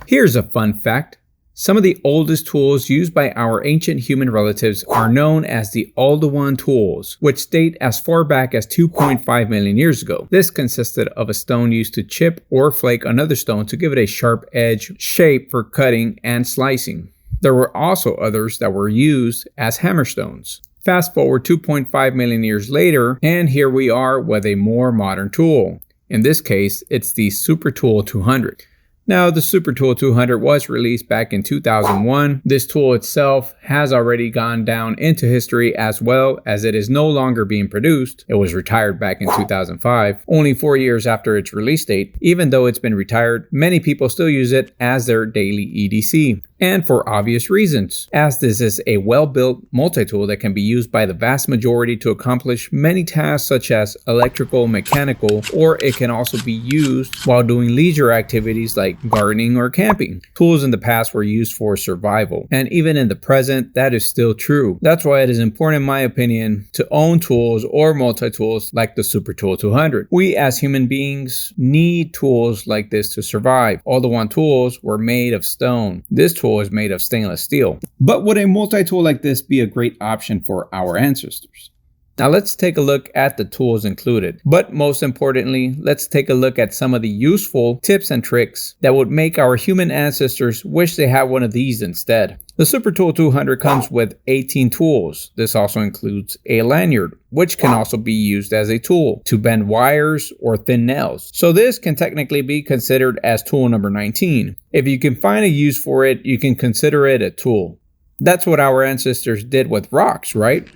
Here's a fun fact. Some of the oldest tools used by our ancient human relatives are known as the Aldewan tools, which date as far back as 2.5 million years ago. This consisted of a stone used to chip or flake another stone to give it a sharp edge shape for cutting and slicing. There were also others that were used as hammerstones. Fast forward 2.5 million years later, and here we are with a more modern tool. In this case, it's the Super Tool 200. Now, the Super Tool 200 was released back in 2001. This tool itself has already gone down into history as well as it is no longer being produced. It was retired back in 2005, only 4 years after its release date. Even though it's been retired, many people still use it as their daily EDC. And for obvious reasons, as this is a well-built multi-tool that can be used by the vast majority to accomplish many tasks such as electrical, mechanical, or it can also be used while doing leisure activities like gardening or camping. Tools in the past were used for survival, and even in the present, that is still true. That's why it is important, in my opinion, to own tools or multi-tools like the Super Tool 200. We as human beings need tools like this to survive. All the one tools were made of stone. This tool is made of stainless steel. But would a multi-tool like this be a great option for our ancestors? Now let's take a look at the tools included. But most importantly, let's take a look at some of the useful tips and tricks that would make our human ancestors wish they had one of these instead. The Super Tool 200 comes with 18 tools. This also includes a lanyard, which can also be used as a tool to bend wires or thin nails. So this can technically be considered as tool number 19. If you can find a use for it, you can consider it a tool. That's what our ancestors did with rocks, right?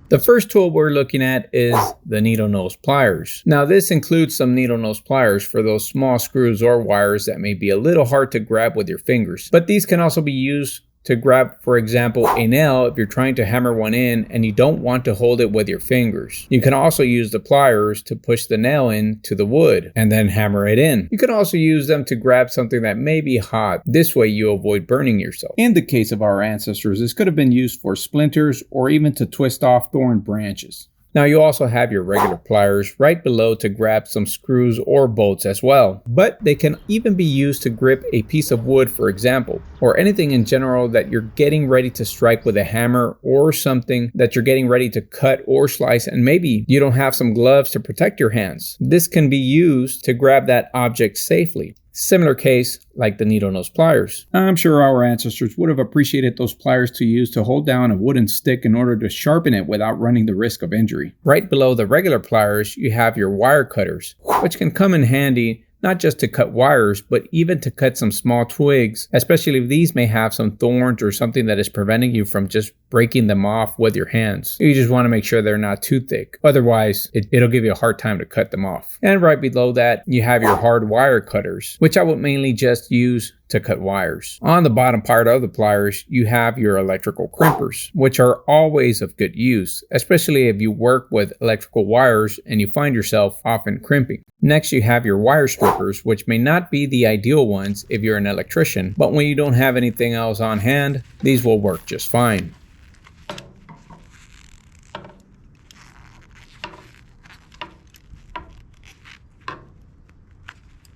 The first tool we're looking at is the needle nose pliers. Now this includes some needle nose pliers for those small screws or wires that may be a little hard to grab with your fingers. But these can also be used to grab, for example, a nail if you're trying to hammer one in and you don't want to hold it with your fingers. You can also use the pliers to push the nail into the wood and then hammer it in. You can also use them to grab something that may be hot. This way you avoid burning yourself. In the case of our ancestors, this could have been used for splinters or even to twist off thorn branches. Now you also have your regular pliers right below to grab some screws or bolts as well. But they can even be used to grip a piece of wood, for example, or anything in general that you're getting ready to strike with a hammer, or something that you're getting ready to cut or slice and maybe you don't have some gloves to protect your hands. This can be used to grab that object safely. Similar case like the needle nose pliers. I'm sure our ancestors would have appreciated those pliers to use to hold down a wooden stick in order to sharpen it without running the risk of injury. Right below the regular pliers, you have your wire cutters, which can come in handy not just to cut wires, but even to cut some small twigs, especially if these may have some thorns or something that is preventing you from just breaking them off with your hands. You just want to make sure they're not too thick. Otherwise, it'll give you a hard time to cut them off. And right below that, you have your hard wire cutters, which I would mainly just use to cut wires. On the bottom part of the pliers, you have your electrical crimpers, which are always of good use, especially if you work with electrical wires and you find yourself often crimping. Next, you have your wire strippers, which may not be the ideal ones if you're an electrician, but when you don't have anything else on hand, these will work just fine.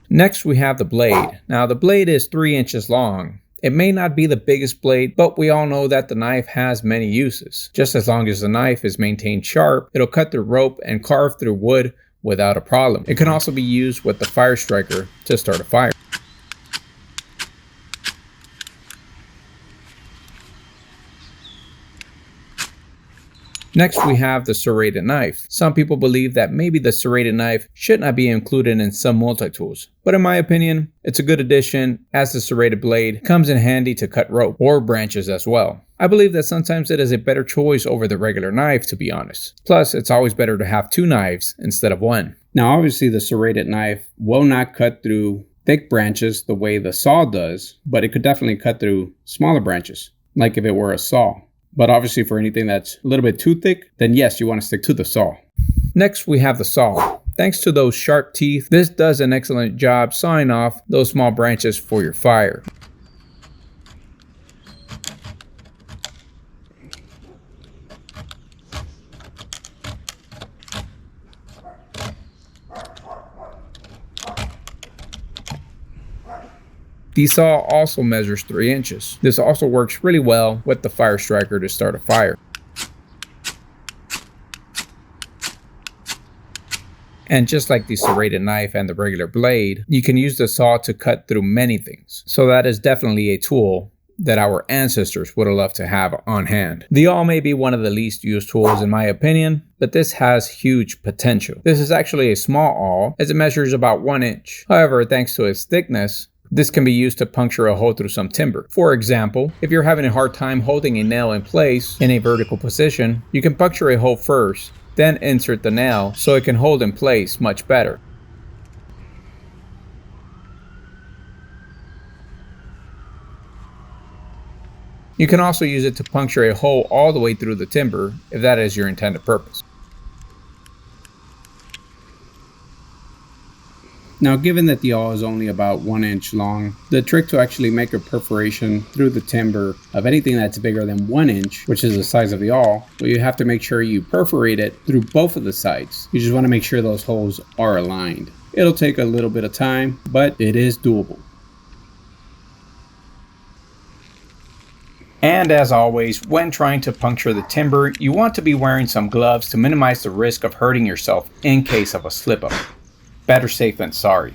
Next, we have the blade. Now, the blade is 3 inches long. It may not be the biggest blade, but we all know that the knife has many uses. Just as long as the knife is maintained sharp, it'll cut through rope and carve through wood without a problem. It can also be used with the fire striker to start a fire. Next, we have the serrated knife. Some people believe that maybe the serrated knife should not be included in some multi-tools, but in my opinion, it's a good addition as the serrated blade comes in handy to cut rope or branches as well. I believe that sometimes it is a better choice over the regular knife, to be honest. Plus, it's always better to have 2 knives instead of 1. Now, obviously the serrated knife will not cut through thick branches the way the saw does, but it could definitely cut through smaller branches, like if it were a saw. But obviously for anything that's a little bit too thick, then yes, you want to stick to the saw. Next, we have the saw. Thanks to those sharp teeth, this does an excellent job sawing off those small branches for your fire. The saw also measures 3 inches. This also works really well with the fire striker to start a fire. And just like the serrated knife and the regular blade, you can use the saw to cut through many things. So that is definitely a tool that our ancestors would have loved to have on hand. The awl may be one of the least used tools in my opinion, but this has huge potential. This is actually a small awl as it measures about 1 inch. However, thanks to its thickness, this can be used to puncture a hole through some timber. For example, if you're having a hard time holding a nail in place in a vertical position, you can puncture a hole first, then insert the nail so it can hold in place much better. You can also use it to puncture a hole all the way through the timber if that is your intended purpose. Now, given that the awl is only about 1 inch long, the trick to actually make a perforation through the timber of anything that's bigger than 1 inch, which is the size of the awl, well, you have to make sure you perforate it through both of the sides. You just want to make sure those holes are aligned. It'll take a little bit of time, but it is doable. And as always, when trying to puncture the timber, you want to be wearing some gloves to minimize the risk of hurting yourself in case of a slip-up. Better safe than sorry.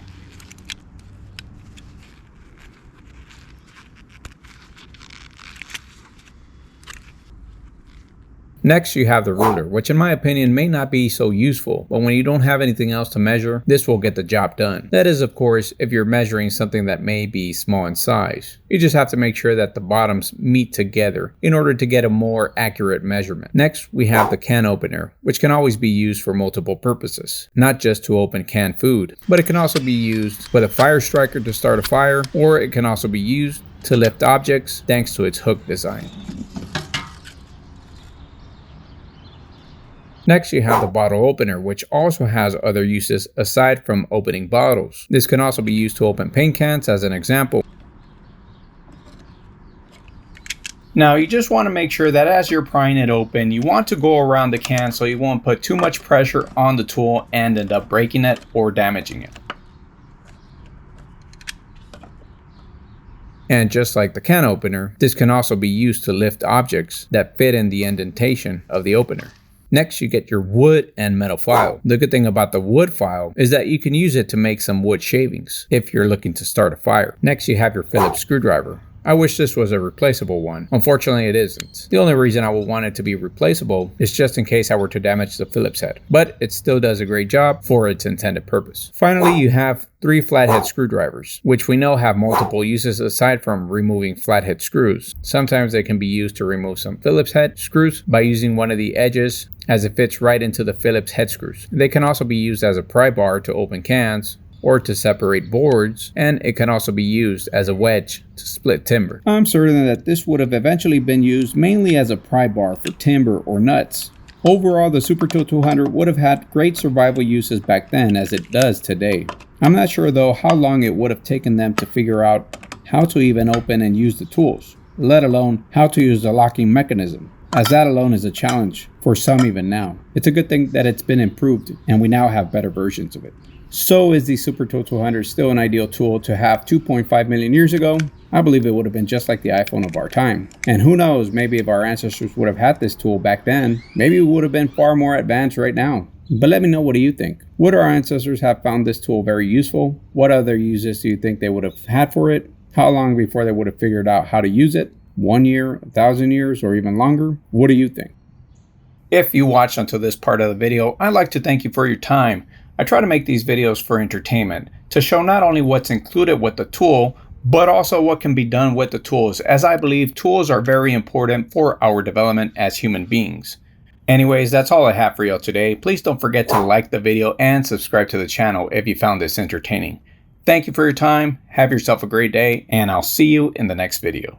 Next, you have the ruler, which in my opinion may not be so useful, but when you don't have anything else to measure, this will get the job done. That is, of course, if you're measuring something that may be small in size. You just have to make sure that the bottoms meet together in order to get a more accurate measurement. Next, we have the can opener, which can always be used for multiple purposes, not just to open canned food, but it can also be used with a fire striker to start a fire, or it can also be used to lift objects thanks to its hook design. Next, you have the bottle opener, which also has other uses aside from opening bottles. This can also be used to open paint cans as an example. Now, you just want to make sure that as you're prying it open, you want to go around the can so you won't put too much pressure on the tool and end up breaking it or damaging it. And just like the can opener, this can also be used to lift objects that fit in the indentation of the opener. Next, you get your wood and metal file. The good thing about the wood file is that you can use it to make some wood shavings if you're looking to start a fire. Next, you have your Phillips screwdriver. I wish this was a replaceable one. Unfortunately, it isn't. The only reason I would want it to be replaceable is just in case I were to damage the Phillips head, but it still does a great job for its intended purpose. Finally, you have 3 flathead screwdrivers, which we know have multiple uses aside from removing flathead screws. Sometimes they can be used to remove some Phillips head screws by using one of the edges as it fits right into the Phillips head screws. They can also be used as a pry bar to open cans or to separate boards, and it can also be used as a wedge to split timber. I'm certain that this would have eventually been used mainly as a pry bar for timber or nuts. Overall, the Super Tool 200 would have had great survival uses back then as it does today. I'm not sure though how long it would have taken them to figure out how to even open and use the tools, let alone how to use the locking mechanism, as that alone is a challenge for some even now. It's a good thing that it's been improved and we now have better versions of it. So is the Super Tool 200 still an ideal tool to have 2.5 million years ago? I believe it would have been just like the iPhone of our time. And who knows, maybe if our ancestors would have had this tool back then, maybe we would have been far more advanced right now. But let me know, what do you think? Would our ancestors have found this tool very useful? What other uses do you think they would have had for it? How long before they would have figured out how to use it? 1 year, 1,000 years, or even longer? What do you think? If you watched until this part of the video, I'd like to thank you for your time. I try to make these videos for entertainment, to show not only what's included with the tool, but also what can be done with the tools, as I believe tools are very important for our development as human beings. Anyways, that's all I have for y'all today. Please don't forget to like the video and subscribe to the channel if you found this entertaining. Thank you for your time, have yourself a great day, and I'll see you in the next video.